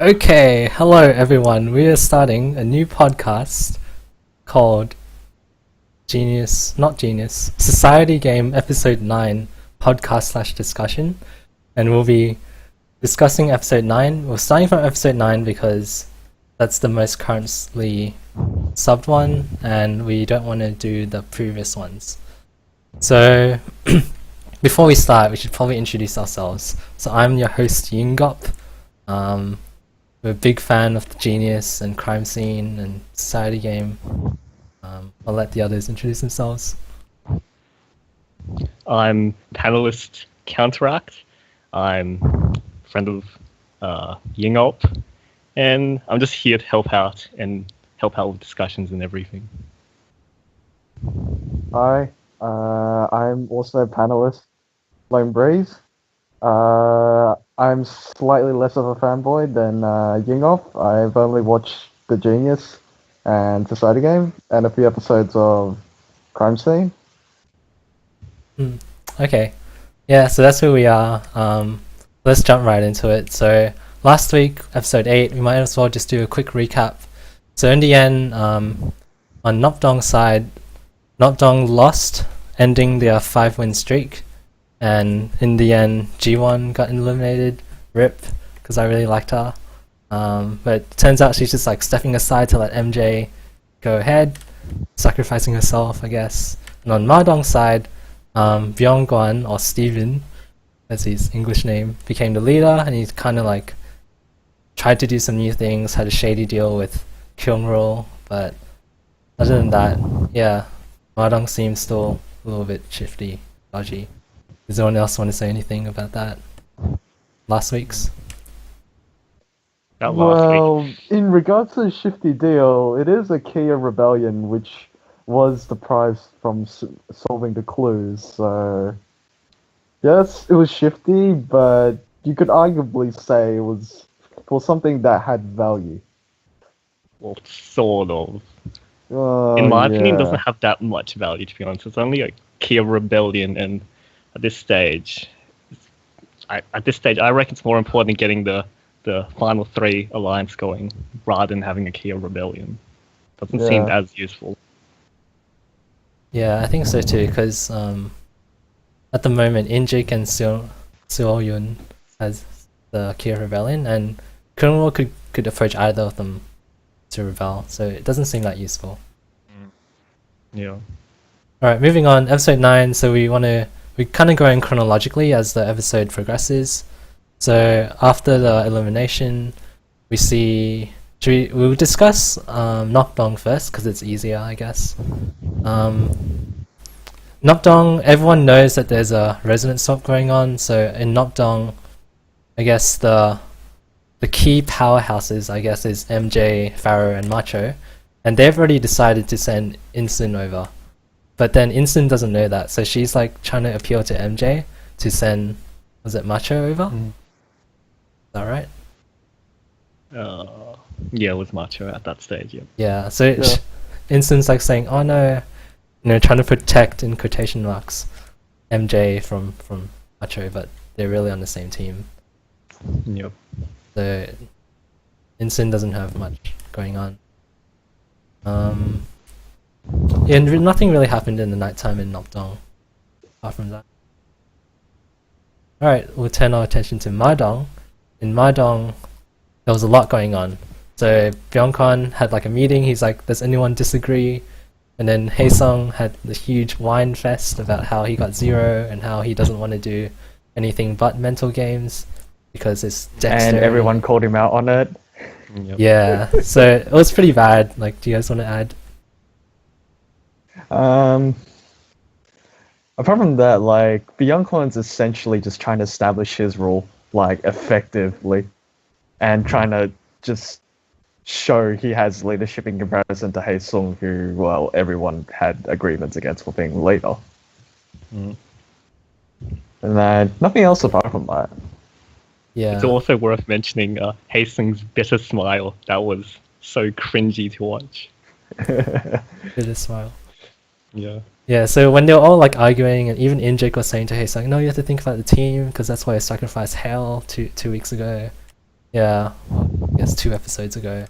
Okay, hello everyone. We are starting a new podcast called Society Game Episode 9 podcast slash discussion. And we'll be discussing episode 9. We're starting from episode 9 because that's the most currently subbed one, and we don't want to do the previous ones. So, before we start, we should probably introduce ourselves. So I'm your host, Yingop. We're a big fan of the Genius and Crime Scene and Society Game. I'll let the others introduce themselves. I'm panelist counteractz. I'm friend of yingop, and I'm just here to help out with discussions and everything. Hi, I'm also a panelist, lonebreeze. I'm slightly less of a fanboy than Yingop. I've only watched The Genius and Society Game and a few episodes of Crime Scene. Okay, yeah, so that's who we are. Let's jump right into it. So last week, episode 8, we might as well just do a quick recap. So in the end, on Nopdong's side, Nopdong lost, ending their 5-win streak. And in the end, G1 got eliminated, RIP, because I really liked her. But it turns out she's just like stepping aside to let MJ go ahead, sacrificing herself, I guess. And on Madong's side, Byung-gwan, or Steven, as his English name, became the leader, and he's kind of like tried to do some new things, had a shady deal with Kyung-rul, but other than that, yeah, Madong seems still a little bit shifty, dodgy. Does anyone else want to say anything about that? Last week's? In regards to the shifty deal, it is a Kia rebellion, which was the prize from solving the clues. So, yes, it was shifty, but you could arguably say it was for something that had value. Well, sort of. In my opinion, it doesn't have that much value, to be honest. It's only a Kia rebellion, and at this stage, I reckon it's more important getting the final 3 alliance going rather than having a Kia rebellion. Doesn't seem as useful. Yeah, I think so too, because at the moment, Injik and Seo-yun has the Kia rebellion, and Kyung-rul could approach either of them to rebel, so it doesn't seem that useful. Yeah. Alright, moving on, episode 9, so we kind of go in chronologically as the episode progresses. So after the elimination, we'll discuss Nokdong first because it's easier, I guess. Nokdong, everyone knows that there's a resonance swap going on. So in Nokdong, I guess the key powerhouses, I guess, is MJ, Pharaoh, and Macho, and they've already decided to send Insun over. But then Insun doesn't know that, so she's like trying to appeal to MJ to send, was it Macho over? Is that right? Yeah, it was Macho at that stage, yeah. Yeah, so Insun's like saying, oh no, trying to protect, in quotation marks, MJ from Macho, but they're really on the same team. Yep. So Insun doesn't have much going on. Yeah, and nothing really happened in the nighttime in Nopdong, apart from that. Alright, we'll turn our attention to Madong. In Madong, there was a lot going on. So Byung-kwan had like a meeting, he's like, does anyone disagree? And then Haesung had the huge wine fest about how he got 0 and how he doesn't want to do anything but mental games because it's dexterity. And everyone called him out on it. Yep. Yeah, so it was pretty bad. Like, do you guys want to add? Apart from that, like, Byung-kwan's essentially just trying to establish his role, like, effectively, and trying to just show he has leadership in comparison to Haesung, who, well, everyone had agreements against for being leader. And then nothing else apart from that. Yeah. It's also worth mentioning Haesung's bitter smile. That was so cringy to watch. Bitter smile. Yeah. Yeah, so when they were all like arguing, and even Injik was saying to Haesung, no, you have to think about the team, because that's why I sacrificed Hell two weeks ago. Yeah, guess 2 episodes ago.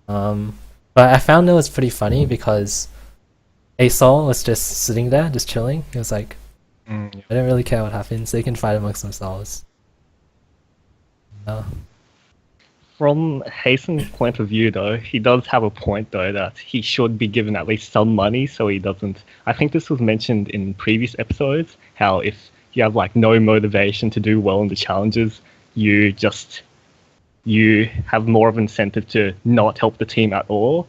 But I found it was pretty funny because Asol was just sitting there, just chilling. He was like, I don't really care what happens. They can fight amongst themselves. From Hasten's point of view, though, he does have a point, though, that he should be given at least some money so he doesn't... I think this was mentioned in previous episodes, how if you have, like, no motivation to do well in the challenges, you have more of an incentive to not help the team at all.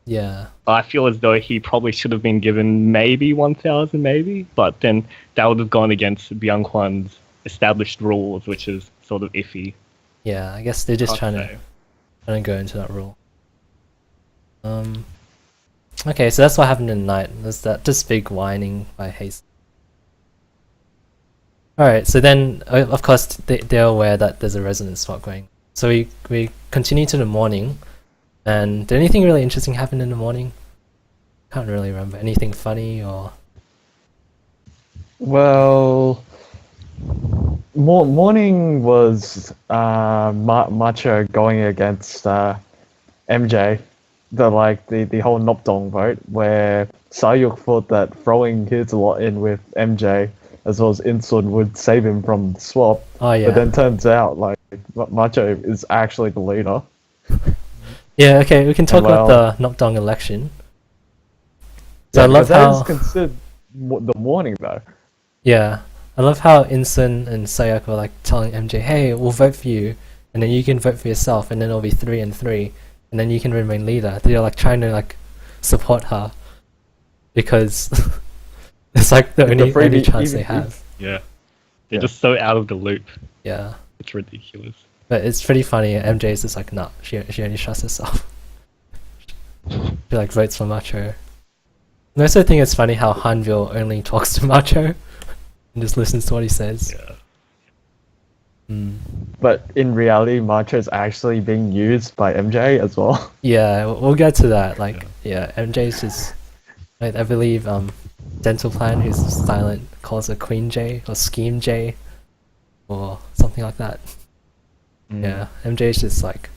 Yeah. I feel as though he probably should have been given maybe 1,000, maybe, but then that would have gone against Byung Hwan's established rules, which is sort of iffy. Yeah, I guess they're just trying to go into that rule. Okay, so that's what happened in the night. There's that just big whining by Haste. Alright, so then of course they're aware that there's a resonance swap going. So we continue to the morning, and did anything really interesting happen in the morning? Can't really remember. Anything funny or... Well, morning was Macho going against MJ, the whole Nopdong vote, where Sayuk thought that throwing his lot in with MJ as well as Insun would save him from the swap. Oh yeah. But then turns out like Macho is actually the leader. Yeah, okay, we can talk about the Nopdong election. So yeah, I love that how is considered the morning though. Yeah, I love how Insun and Sayuk were like telling MJ, "Hey, we'll vote for you, and then you can vote for yourself, and then it'll be 3 and 3, and then you can remain leader." They're like trying to like support her because it's like the only chance they have. Yeah, they're just so out of the loop. Yeah, it's ridiculous. But it's pretty funny. MJ's just like, nah, she only trusts herself. She like votes for Macho. And I also think it's funny how Hanvil only talks to Macho and just listens to what he says. Yeah. But in reality, Macho is actually being used by MJ as well. Yeah, we'll get to that. Like, yeah, MJ's just, I believe, Dental Plan, who's silent, calls her Queen J or Scheme J or something like that. Yeah, MJ's just like,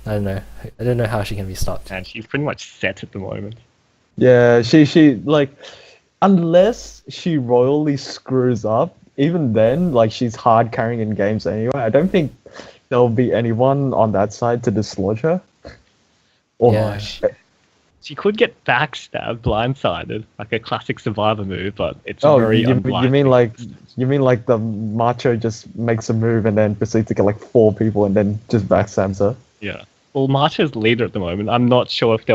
I don't know how she can be stopped. And she's pretty much set at the moment. Yeah, she like, unless she royally screws up, even then, like, she's hard carrying in games anyway. I don't think there'll be anyone on that side to dislodge her. Or Yeah. She could get backstabbed, blindsided, like a classic survivor move, but it's very you mean like the Macho just makes a move and then proceeds to get like 4 people and then just backstabs her? Yeah. Well, Macho's leader at the moment. I'm not sure if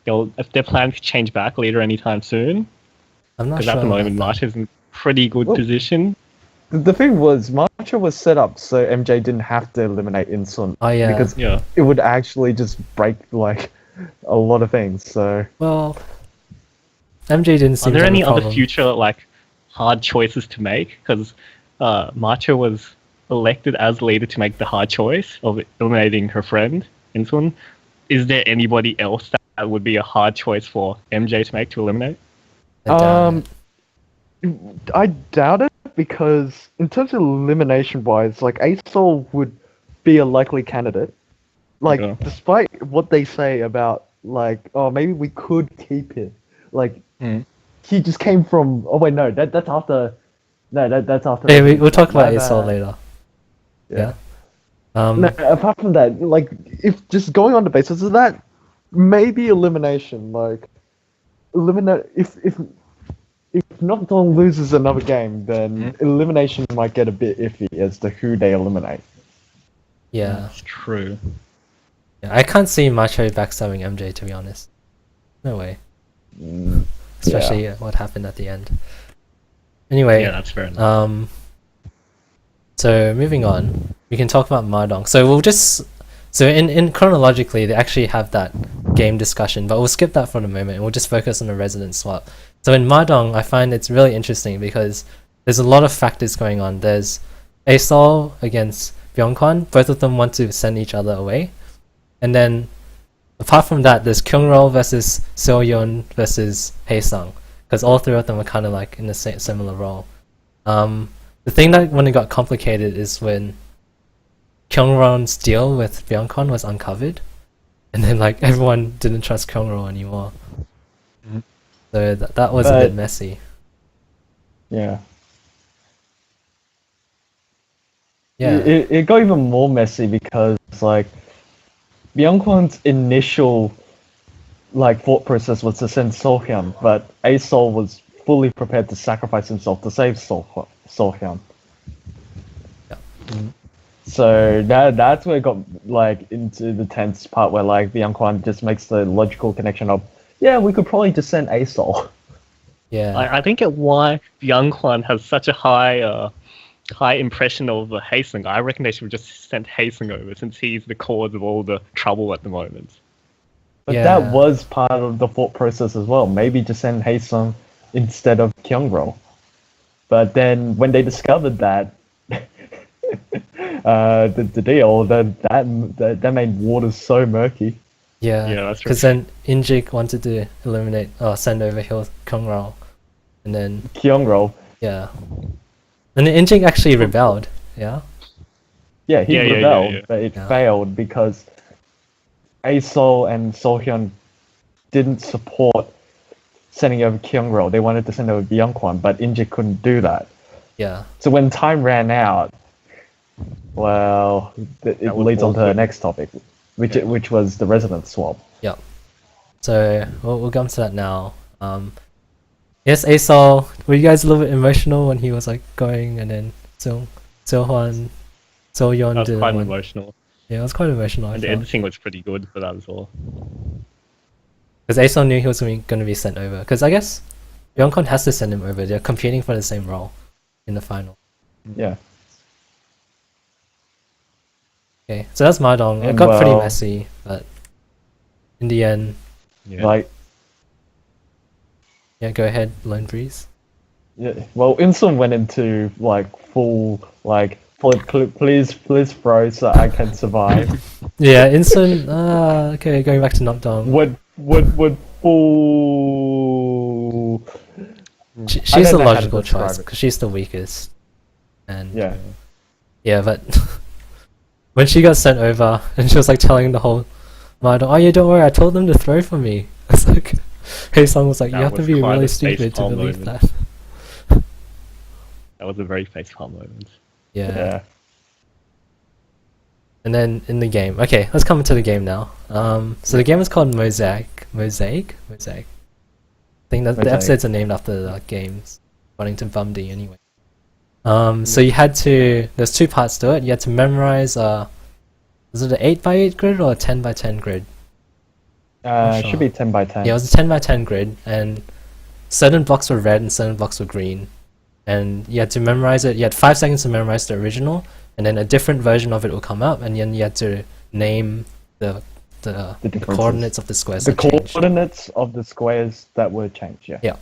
if they're planning to change back leader anytime soon. I'm not Because sure. at the moment, Macho's in pretty good position. The thing was, Macho was set up so MJ didn't have to eliminate Insun. Oh yeah. Because it would actually just break like a lot of things. So Well, MJ didn't seem Are there to have any a other problem. future like hard choices to make? Because Macho was elected as leader to make the hard choice of eliminating her friend Insun. Is there anybody else that would be a hard choice for MJ to make to eliminate? I doubt it. I doubt it, because in terms of elimination wise, like Asol would be a likely candidate. Like, despite what they say about like, oh, maybe we could keep it. Like, he just came from. Oh wait, no, that's after. No, that's after. Hey, we'll talk about Asol later. Yeah. No, apart from that, like, if just going on the basis of that, maybe elimination. Like, eliminate if Nocturne loses another game, then elimination might get a bit iffy as to who they eliminate. Yeah. That's true. Yeah, I can't see Macho backstabbing MJ, to be honest. No way. Especially what happened at the end. Anyway, Yeah, that's fair enough. So moving on, we can talk about Mahjong. So we'll just in chronologically they actually have that game discussion, but we'll skip that for the moment and we'll just focus on the resonance swap. So in Mahjong, I find it's really interesting because there's a lot of factors going on. There's Asol against Byung-hwan. Both of them want to send each other away. And then, apart from that, there's Kyung-rol versus Seo-yeon versus Haesung, because all 3 of them are kind of like in the similar role. The thing that when it got complicated is when Kyungron's deal with Byungkon was uncovered, and then like everyone didn't trust Kyungro anymore. Mhm. So that was a But- bit messy. Yeah. Yeah. It got even more messy because like Byungkwon's initial like thought process was to send Sohyun, but Asol was fully prepared to sacrifice himself to save Sohyun. Yeah. So that's where it got like into the tense part where like Byungkwan just makes the logical connection of, yeah, we could probably just send Asol. Yeah. I think why Young Kwan has such a high impression of Haesung. I reckon they should have just sent Haesung over since he's the cause of all the trouble at the moment. But Yeah. that was part of the thought process as well. Maybe just send Haesung instead of Kyungro. But then when they discovered that the deal, that made waters so murky. Yeah, Yeah, that's because then Injik wanted to eliminate or send over Kyungrao, and then Kyungro, yeah, and then Injik actually rebelled. Yeah, yeah, he Yeah, yeah, rebelled, yeah. but it Yeah. failed because Asol and Sohyun didn't support sending over Kyungro. They wanted to send over Byungkwan, but Injik couldn't do that. yeah, So when time ran out, well, it That was leads on to the awkward. next topic, which was the resident swap. yeah. So we'll come to that now. Yes, Asol, were you guys a little bit emotional when he was like going, and then Sohwan, Soyeon That was did quite one? emotional. Yeah, it was quite emotional. I And the felt. editing was pretty good for that as well. Because Asol knew he was going to be sent over. Because I guess Byungkon has to send him over. They're competing for the same role in the final. Yeah. Okay, so that's Madong. It And got pretty well- messy, but in the end, Yeah. Like, yeah, go ahead, Lone Breeze. yeah, well, Insun went into like full like, please throw so I can survive. Yeah, Insun. Okay, going back to Nokdong. would full. She's I the don't know how to logical describe choice it. because she's the weakest. And Yeah. but when she got sent over and she was like telling the whole Madong, oh yeah, don't worry, I told them to throw for me. It's like Haesung was like, you That have to was be quite really a stupid to facepalm believe moment. that. That was a very facepalm moment. Yeah. And then in the game, okay, let's come into the game now. So the game is called Mosaic. I think that the Mosaic. episodes are named after the games, according to Bumdy anyway. So you had to. There's two parts to it. You had to memorize. Was it an 8x8 grid or a 10x10 grid? It sure. should be 10 by 10. Yeah, it was a 10x10 grid, and certain blocks were red and certain blocks were green. And you had to memorize it. You had 5 seconds to memorize the original, and then a different version of it will come up, and then you had to name the differences. coordinates of the squares The that changed. coordinates of the squares that were changed. Yeah. Yeah.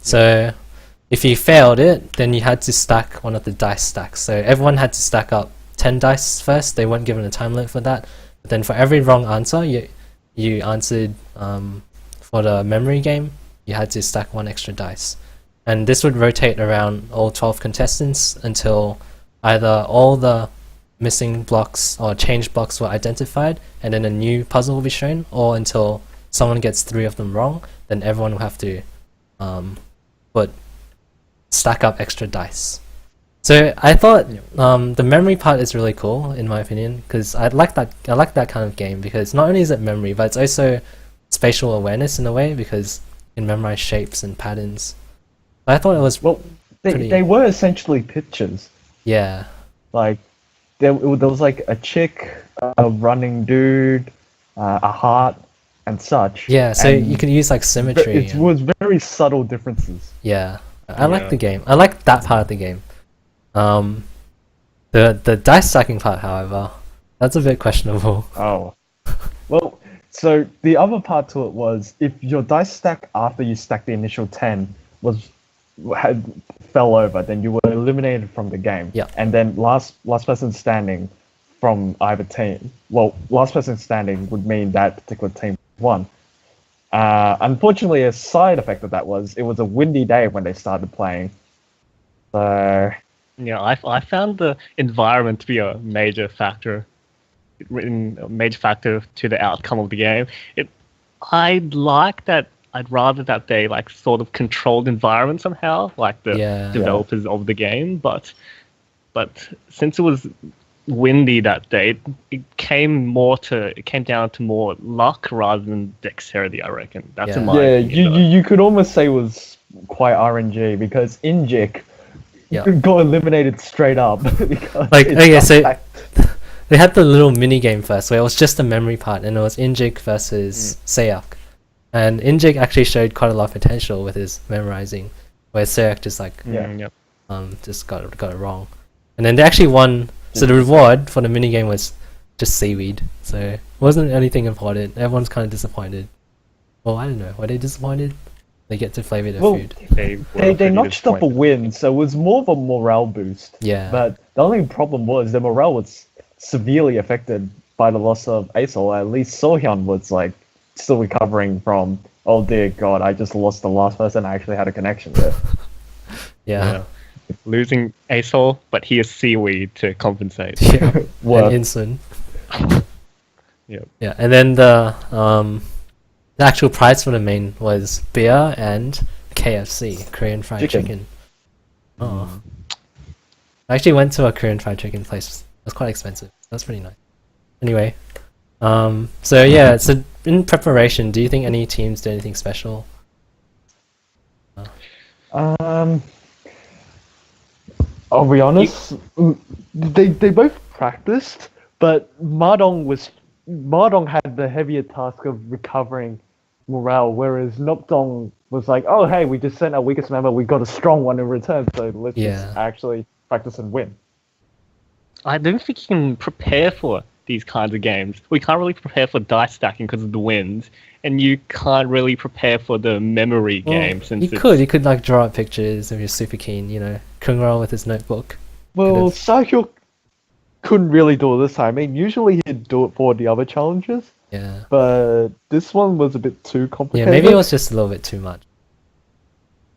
So if you failed it, then you had to stack one of the dice stacks. So everyone had to stack up 10 dice first. They weren't given a time limit for that. But then for every wrong answer you answered for the memory game, you had to stack one extra dice. And this would rotate around all 12 contestants until either all the missing blocks or changed blocks were identified and then a new puzzle will be shown, or until someone gets 3 of them wrong, then everyone will have to stack up extra dice. So I thought the memory part is really cool in my opinion, because I like that kind of game, because not only is it memory, but it's also spatial awareness in a way, because you can memorize shapes and patterns. But I thought it was Well, pretty- they were essentially pictures. yeah, Like, there was like a chick, a running dude, a heart, and such. yeah. So And you could use like symmetry. It and- was very subtle differences. Yeah, I like Yeah. the game. I like that part of the game. The dice stacking part, however, that's a bit questionable. Oh. Well, so the other part to it was if your dice stack after you stacked the initial 10 fell over, then you were eliminated from the game. Yeah. And then last person standing from either team. Well, last person standing would mean that particular team won. Unfortunately, a side effect of that was it was a windy day when they started playing. So Yeah, I found the environment to be a major factor a major factor to the outcome of the game. I'd like that. I'd rather that they like sort of controlled environment somehow, like the developers of the game. But since it was windy that day, it came down to more luck rather than dexterity. I reckon that's in my opinion, you could almost say it was quite RNG because Injik got eliminated straight up. Because like so they had the little mini game first where it was just the memory part, and it was Injik versus Sayak. And Injik actually showed quite a lot of potential with his memorizing, where Sayak just like just got it wrong. And then they actually won. So the reward for the mini game was just seaweed. So it wasn't anything important. Everyone's kind of disappointed. Well, I don't know. Were they disappointed? They get to flavor their food. They notched up a win, so it was more of a morale boost. Yeah. But the only problem was the morale was severely affected by the loss of Asol. At least Sohyun was like still recovering from, oh dear God, I just lost the last person I actually had a connection with. Yeah. Losing Asol, but he is seaweed to compensate. Yeah. And Insun. Yeah. And then the actual prize for the main was beer and KFC, Korean fried chicken. Oh. I actually went to a Korean fried chicken place. It was quite expensive. That's pretty nice. Anyway, so in preparation, do you think any teams did anything special? I'll be honest, they both practiced, but Madong had the heavier task of recovering morale, whereas Nopdong was like, oh hey, we just sent our weakest member, we got a strong one in return, so let's just actually practice and win. I don't think you can prepare for these kinds of games. We can't really prepare for dice stacking because of the wind, and you can't really prepare for the memory game. Since you could like draw up pictures if you're super keen, Kungral with his notebook. Well, Sahyuk couldn't really do it this time. I mean, usually he'd do it for the other challenges. Yeah. But this one was a bit too complicated. Yeah, maybe it was just a little bit too much.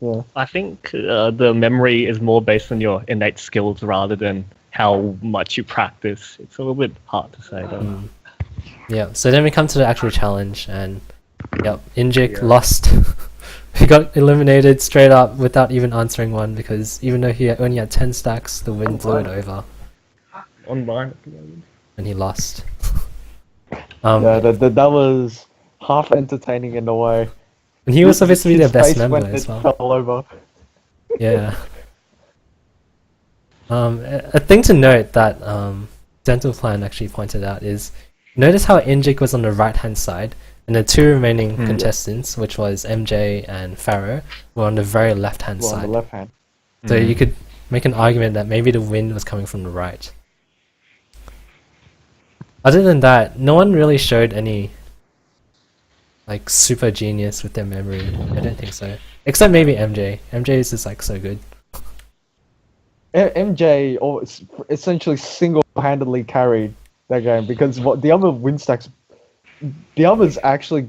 Yeah. I think the memory is more based on your innate skills rather than how much you practice. It's a little bit hard to say though. Yeah, so then we come to the actual challenge, and Injik lost. He got eliminated straight up without even answering one, because even though he only had 10 stacks, the wind blew it over. Online. And he lost. That was half entertaining in a way. And he was supposed to be their best member as well. Fell over. Yeah. A thing to note that Dental Plan actually pointed out is, notice how Injik was on the right hand side, and the two remaining contestants, which was MJ and Pharaoh, were on the very left hand side. On the left hand. So you could make an argument that maybe the wind was coming from the right. Other than that, no one really showed any like super genius with their memory. I don't think so. Except maybe MJ. MJ is just like so good. MJ essentially single-handedly carried that game, because the other win stacks, the others actually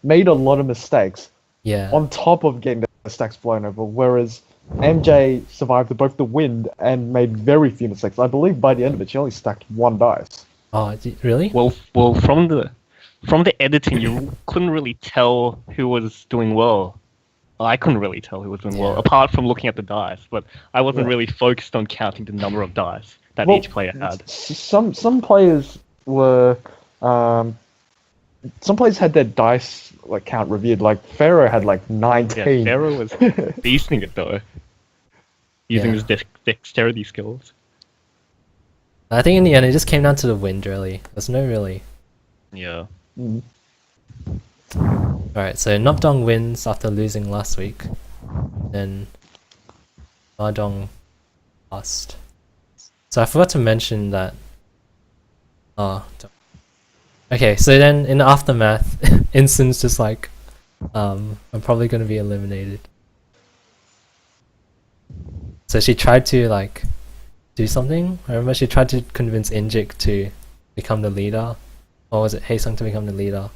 made a lot of mistakes. Yeah. On top of getting the stacks blown over, whereas MJ survived both the wind and made very few mistakes. I believe by the end of it, she only stacked one dice. Oh, really? Well, from the editing, you couldn't really tell who was doing well. I couldn't really tell who was doing well, apart from looking at the dice. But I wasn't really focused on counting the number of dice that each player had. Some players were, some players had their dice count reviewed. Like Pharaoh had 19. Yeah, Pharaoh was beasting it though, using his dexterity skills. I think in the end it just came down to the wind. Really, there's no really. Yeah. Alright, so Nopdong wins after losing last week. Then Mahjong lost. So I forgot to mention that. Okay, so then in the aftermath, Insun's just like, I'm probably gonna be eliminated. So she tried to do something. I remember she tried to convince Injik to become the leader. Or was it Haesung to become the leader?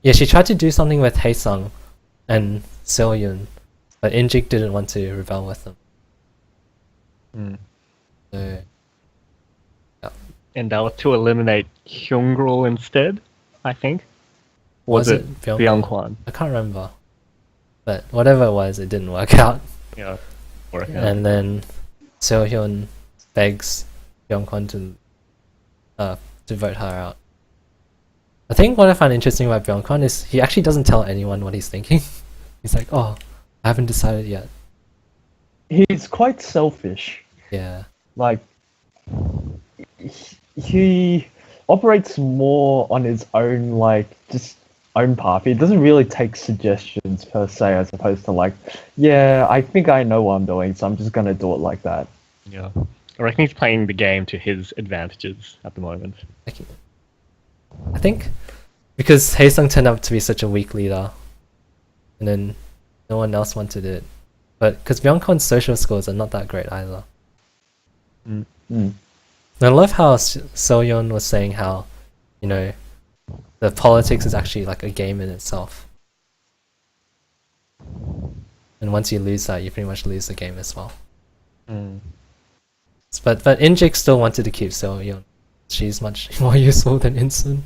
Yeah, she tried to do something with Haesung and Seoyun, but Injik didn't want to rebel with them. Mm. So, And that was to eliminate Hyungrul instead, I think. Or was it Byung-kwan? I can't remember. But whatever it was, it didn't work out. Yeah. Work out. And then Seo-hyun begs Byung-kwan to vote her out. I think what I find interesting about Byung-kwan is he actually doesn't tell anyone what he's thinking. He's like, oh, I haven't decided yet. He's quite selfish. Yeah. Like, he operates more on his own, like, just own path. He doesn't really take suggestions per se, as opposed to like, yeah, I think I know what I'm doing, so I'm just gonna do it like that. Yeah. I reckon he's playing the game to his advantages at the moment. I think because Haesung turned out to be such a weak leader, and then no one else wanted it. But because Byung-kwan's social skills are not that great either. Mm. And I love how Seo-yeon was saying how, you know, the politics is actually like a game in itself. And once you lose that, you pretty much lose the game as well. Mm. But Injik still wanted to keep Seo-yeon. She's much more useful than Insun.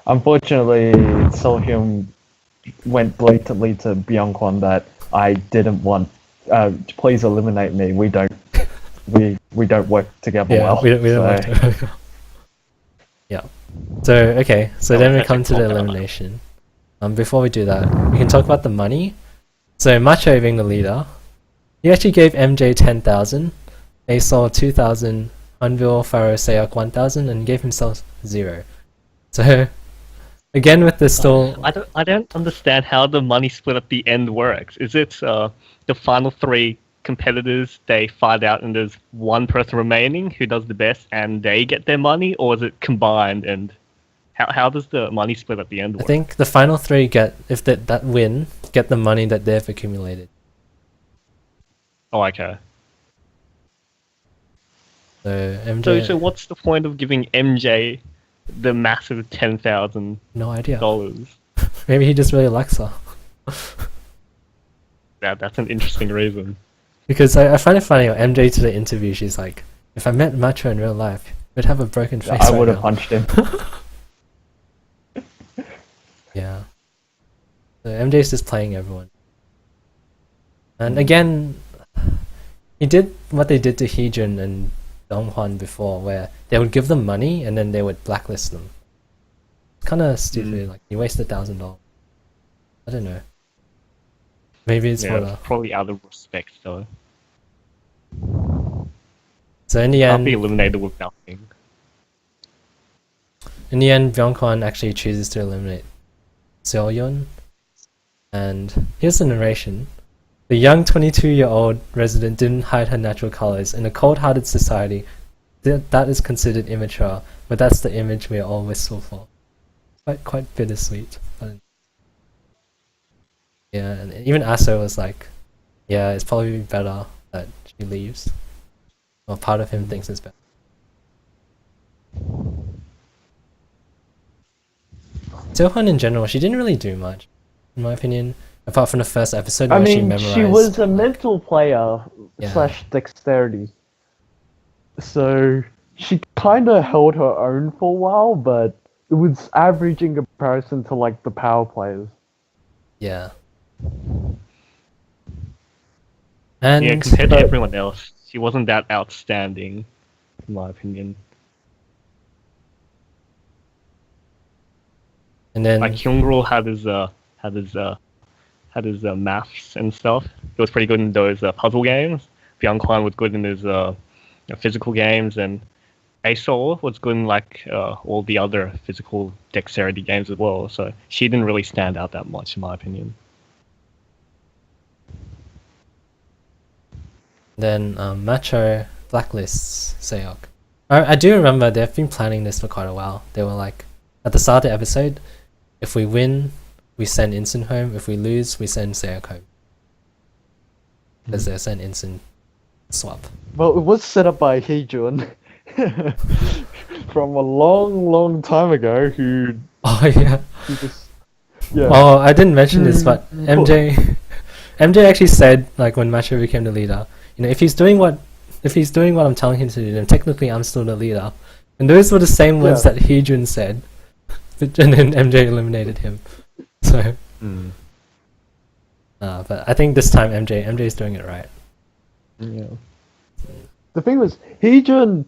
Unfortunately, Seo-hyun went blatantly to Byung-kwan that I didn't want. Please eliminate me. We don't work together well. We don't work together. Yeah. So okay, so then we come to the elimination. Before we do that, we can talk about the money. So Macho being the leader, he actually gave MJ 10,000, Asol 2,000, Unville, Pharaoh, Seok 1,000, and gave himself 0. So again with the still, I don't understand how the money split at the end works. Is it the final 3 competitors, they fight out and there's one person remaining who does the best and they get their money, or is it combined? And how does the money split at the end work? I think the final 3 get, if that win, get the money that they've accumulated. Oh, okay. So MJ, So what's the point of giving MJ the massive $10,000? no idea. Dollars? Maybe he just really likes her. That's an interesting reason. Because I find it funny, MJ to the interview, she's like, if I met Macho in real life, we'd have a broken face. I right would have now." punched him. Yeah. So MJ's just playing everyone. And again, he did what they did to Heejun and Donghwan before, where they would give them money and then they would blacklist them. It's kind of stupid, like, you wasted $1,000. I don't know. Maybe it's for the... probably out of respect though. So in the Can't be end, eliminated with nothing. Byung-kwan actually chooses to eliminate Seo-yeon. And here's the narration. The young 22-year-old resident didn't hide her natural colors. In a cold-hearted society, that is considered immature, but that's the image we are all wistful for. Quite bittersweet. But yeah, and even Aso was like, yeah, it's probably better that she leaves. Or part of him thinks it's better. Seo-hyun in general, she didn't really do much, in my opinion. Apart from the first episode where she memorized. She was a mental player Yeah. / dexterity. So she kind of held her own for a while, but it was average in comparison to like the power players. Yeah. And Yeah, compared to everyone else, she wasn't that outstanding, in my opinion. and then Like Hyungrul had his maths and stuff. He was pretty good in those puzzle games. Byung-kwan was good in his physical games, and Asol was good in like all the other physical dexterity games as well. So she didn't really stand out that much, in my opinion. then Macho blacklists Seok. I do remember they've been planning this for quite a while. They were like, at the start of the episode, if we win, we send Insun home. If we lose, we send Seok home. Because they send Insun swap. Well, it was set up by Heejun from a long time ago. Oh yeah. Who just yeah. Oh, I didn't mention this, but MJ MJ actually said, like, when Macho became the leader, if he's doing what I'm telling him to do, then technically I'm still the leader. And those were the same words that Heejun said, and then MJ eliminated him. So, but I think this time MJ's doing it right. Yeah. The thing was, Heejun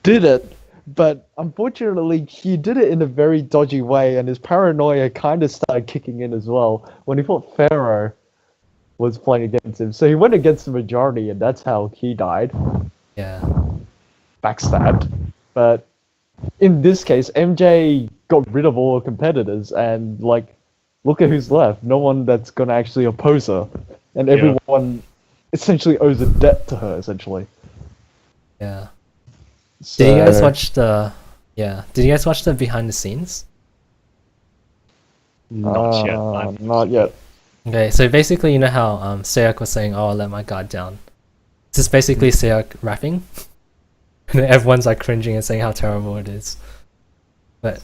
did it, but unfortunately, he did it in a very dodgy way, and his paranoia kind of started kicking in as well when he thought Pharaoh was playing against him. So he went against the majority, and that's how he died. Yeah. Backstabbed. But in this case, MJ got rid of all her competitors, and look at who's left. No one that's gonna actually oppose her, and everyone essentially owes a debt to her. Essentially. Yeah. So, Did you guys watch the? Yeah. Did you guys watch the behind the scenes? Not yet. Not yet. Okay, so basically, you know how Seok was saying, "Oh, I let my guard down." This is basically Seok rapping, and everyone's like cringing and saying how terrible it is. But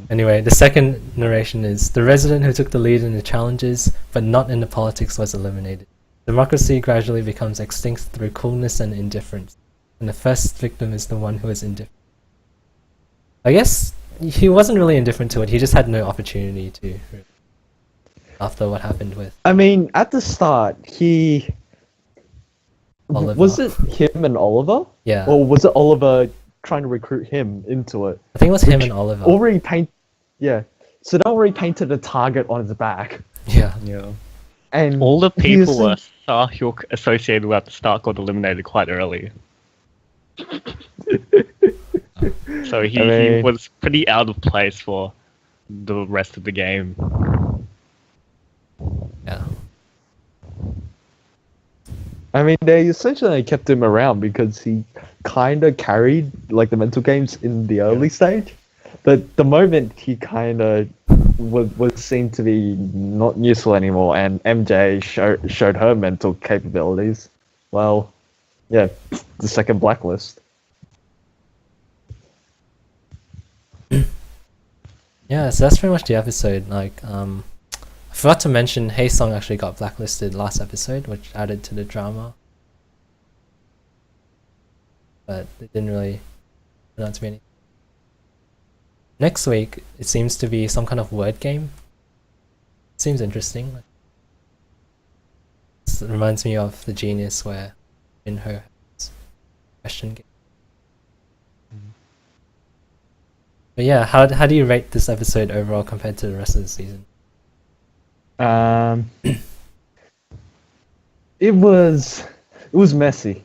anyway, the second narration is the resident who took the lead in the challenges, but not in the politics, was eliminated. Democracy gradually becomes extinct through coolness and indifference, and the first victim is the one who is indifferent. I guess he wasn't really indifferent to it. He just had no opportunity to. After what happened with. I mean, at the start, Oliver. Was it him and Oliver? Yeah. Or was it Oliver trying to recruit him into it? I think it was him and Oliver. Yeah. So they already painted a target on his back. Yeah. And all the people Sahhyuk associated with at the start got eliminated quite early. So he was pretty out of place for the rest of the game. Yeah. I mean, they essentially kept him around because he kind of carried the mental games in the early stage, but the moment he kind of was seen to be not useful anymore, and MJ showed her mental capabilities. Well, yeah, the second blacklist. Yeah, so that's pretty much the episode. I forgot to mention Haesung actually got blacklisted last episode, which added to the drama. But it didn't really turn out to be anything. Next week, it seems to be some kind of word game. Seems interesting. It reminds me of The Genius, where in her question game. But yeah, how do you rate this episode overall compared to the rest of the season? It was messy.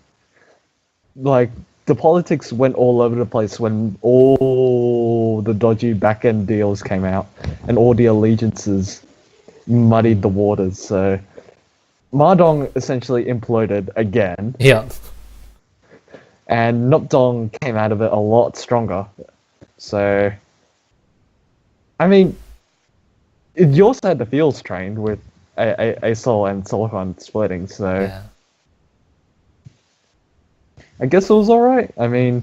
The politics went all over the place when all the dodgy back-end deals came out and all the allegiances muddied the waters. So Mardong essentially imploded again. Yeah. And Nopdong came out of it a lot stronger. So, I mean, you also had the Fields train with Asol and Silicon splitting, so Yeah. I guess it was alright. I mean,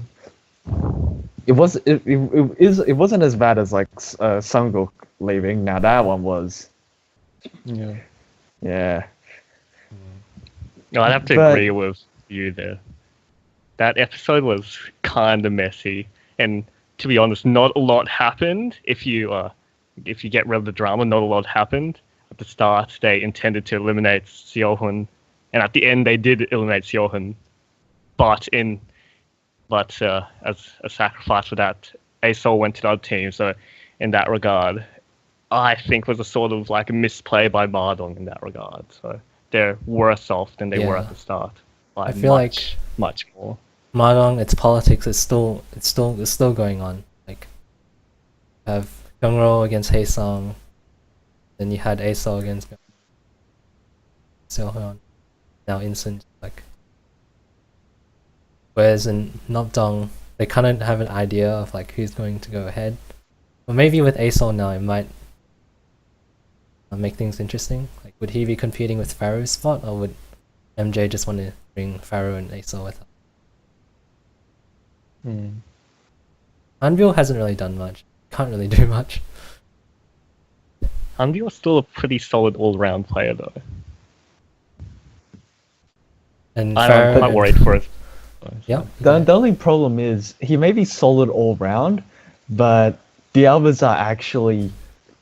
it wasn't as bad as Sunguk leaving. Now that one was. Yeah. No, I'd have to agree with you there. That episode was kind of messy, and to be honest, not a lot happened. If you get rid of the drama, not a lot happened. At the start, they intended to eliminate Seohun, and at the end, they did eliminate Seohun. But as a sacrifice for that, Asol went to the other team. So, in that regard, I think was a sort of a misplay by Mardong in that regard. So they're worse off than they were at the start. I feel much more. Mardong, its politics is still going on. You have Jung against Haesung, then you had Asol against Seohyeon, now Insun. Whereas in Nopdong, they kind of have an idea of who's going to go ahead. But maybe with Asol now, it might make things interesting. Would he be competing with Pharaoh's spot, or would MJ just want to bring Pharaoh and Asol with him? Anbil hasn't really done much. Can't really do much. Hanbi's still a pretty solid all-round player, though. And I'm Farah quite and- worried for it. Yeah. The only problem is he may be solid all round, but the others are actually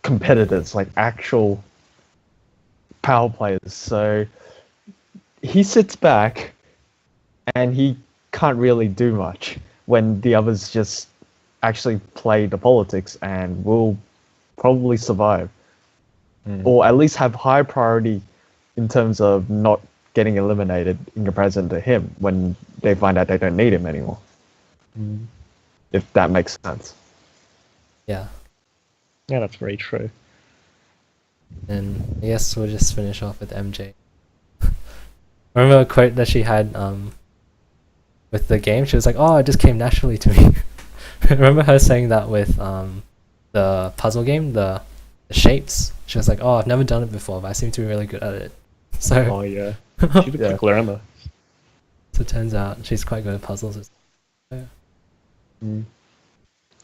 competitors, like actual power players. So he sits back and he can't really do much when the others just actually play the politics and will probably survive. Or at least have high priority in terms of not getting eliminated in comparison to him when they find out they don't need him anymore. If that makes sense. Yeah. Yeah, that's very true. And I guess we'll just finish off with MJ. Remember a quote that she had with the game? She was like, "Oh, it just came naturally to me." Remember her saying that with the puzzle game, the shapes? She was like, "Oh, I've never done it before, but I seem to be really good at it." So, Oh yeah, she's a Yeah. quick learner. so it turns out she's quite good at puzzles. as well.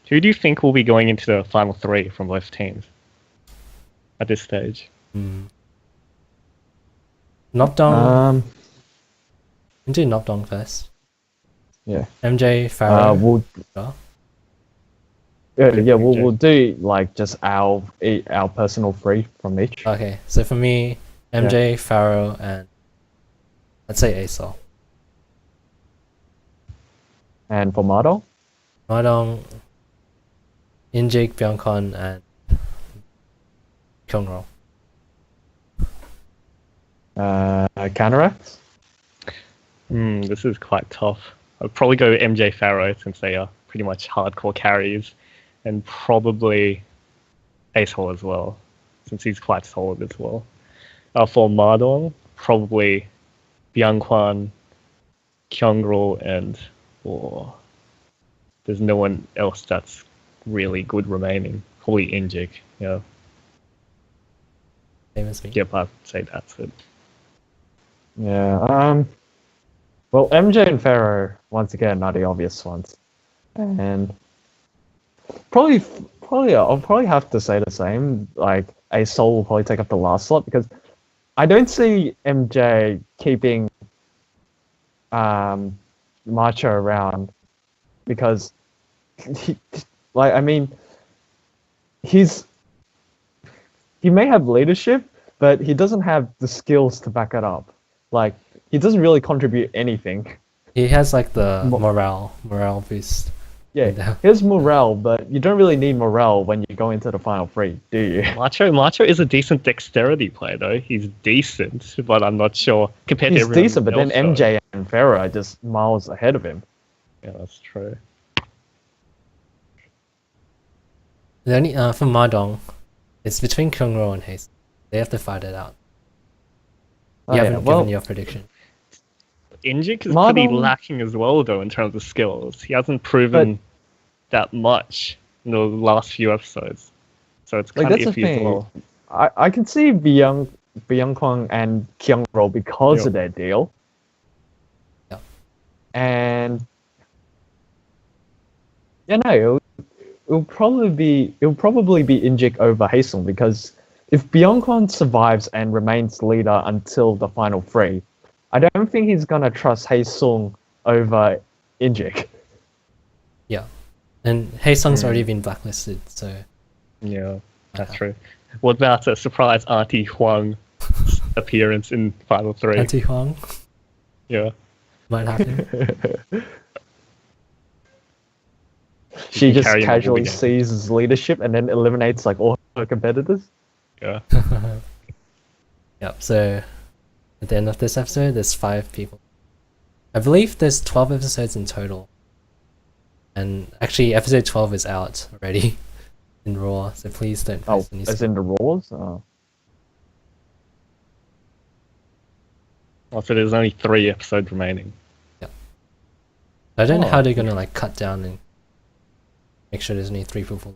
Who do you think will be going into the final three from both teams at this stage? Nopdong. Um, Do Nopdong first. yeah. MJ, Farah. We'll do like just our personal three from each. Okay, so for me, MJ, Pharaoh, and I'd say Asol. And for Mado, Madong, Injik, Byungkon, and Kyungro. counteractz. This is quite tough. I'd probably go MJ Farrow since they are pretty much hardcore carries, and probably Ace Hall as well, since he's quite solid as well. For Madong, probably Byungkwan, Kyungro, and there's no one else that's really good remaining. Probably Injik, yeah. Same as me. Yep, I'd say that's it. Yeah. Well, MJ and Pharaoh once again are the obvious ones, and probably I'll probably have to say the same. Like Asol will probably take up the last slot because I don't see MJ keeping Macho around because he may have leadership, but he doesn't have the skills to back it up. Like he doesn't really contribute anything. He has like the morale boost. Yeah, here's morale, but you don't really need morale when you go into the final three, do you? Macho is a decent dexterity player though. He's decent, but I'm not sure compared to He's everyone decent, but then else, though. MJ and Pharaoh are just miles ahead of him. Yeah, that's true. The only for Madong, it's between Kyungro and Haste. They have to fight it out. You haven't given your prediction. Injik is pretty Madong- lacking as well, though, in terms of skills. He hasn't proven that much in the last few episodes, so it's kind of that's the iffy as thing. well. I can see Byungkwang and Kyungro because of their deal. Yeah. And it'll probably be Injik over Haesung because if Byungkwang survives and remains leader until the final three, I don't think he's gonna trust Haesung over Injik. Yeah, and Haesung's already been blacklisted, so Yeah, that's true. What about a surprise Auntie Huang appearance in Final 3? Auntie Huang Yeah. might happen. She just carry him all casually weekend. seizes leadership and then eliminates like all her competitors. Yeah. Yep. So at the end of this episode, there's 5 people. I believe there's 12 episodes in total, and actually, episode 12 is out already in Raw. So please don't Oh, post any. as in the Raws? Oh. Also, there's only 3 episodes remaining. I don't know Oh. how they're gonna like cut down and make sure there's only 3 people.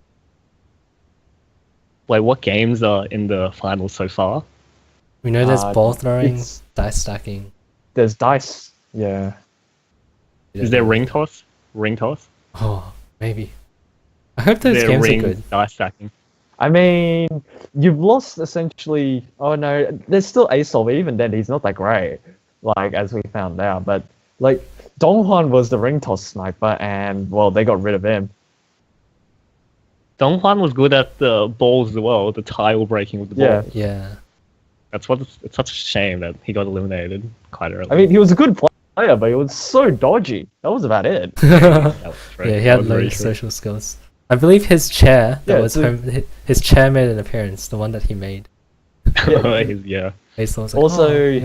Wait, what games are in the finals so far? We know there's ball throwing, it's- dice stacking. There's dice. Yeah. Is there ring toss? Ring toss? Oh, maybe. I hope Is those there games are ring good. dice stacking? I mean, you've lost essentially. Oh no, there's still Asol, but even then, he's not that great. Like as we found out, but like Donghwan was the ring toss sniper, and well, they got rid of him. Donghwan was good at the balls as well, the tile breaking with the Yeah. balls. Yeah. That's what it's such a shame that he got eliminated quite early. I mean, he was a good player, but he was so dodgy. That was about it. That was very- Yeah, he that had was low very true. social skills. I believe his chair that Yeah, was so- his chair made an appearance, the one that he made. Yeah. Basil was like, Also, "Oh, yeah,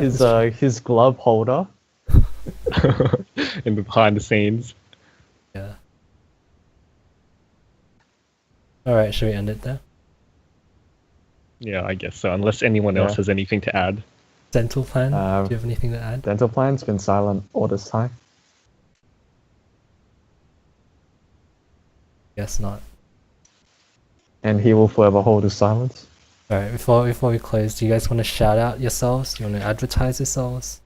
this- his glove holder. In the behind the scenes. yeah. Alright, should we end it there? Yeah, I guess so. Unless anyone else Yeah. has anything to add. Dental plan? Uh, Do you have anything to add? Dental plan's been silent all this time. Guess not. And he will forever hold his silence. Alright, before we close, do you guys want to shout out yourselves? Do you want to advertise yourselves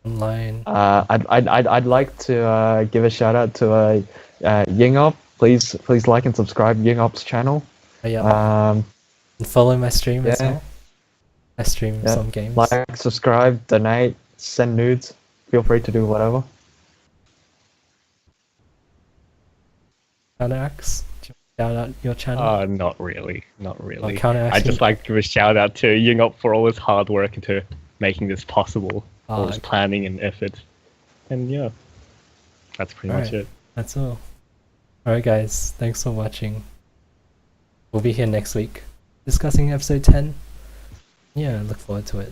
online? I'd like to give a shout out to Yingop. Please like and subscribe Yingop's channel. Yeah. And follow my stream as yeah. well. I stream Yeah. some games. Like, subscribe, donate, send nudes. Feel free to do whatever. Counteractz? Do you want to shout out your channel? Not really. Not really. Counteractz I just like to give a shout out to Jung for all his hard work into making this possible. All his Okay. planning and effort. And yeah. That's pretty much Alright. it. That's all. Alright guys, thanks for watching. We'll be here next week discussing episode 10. Yeah, look forward to it.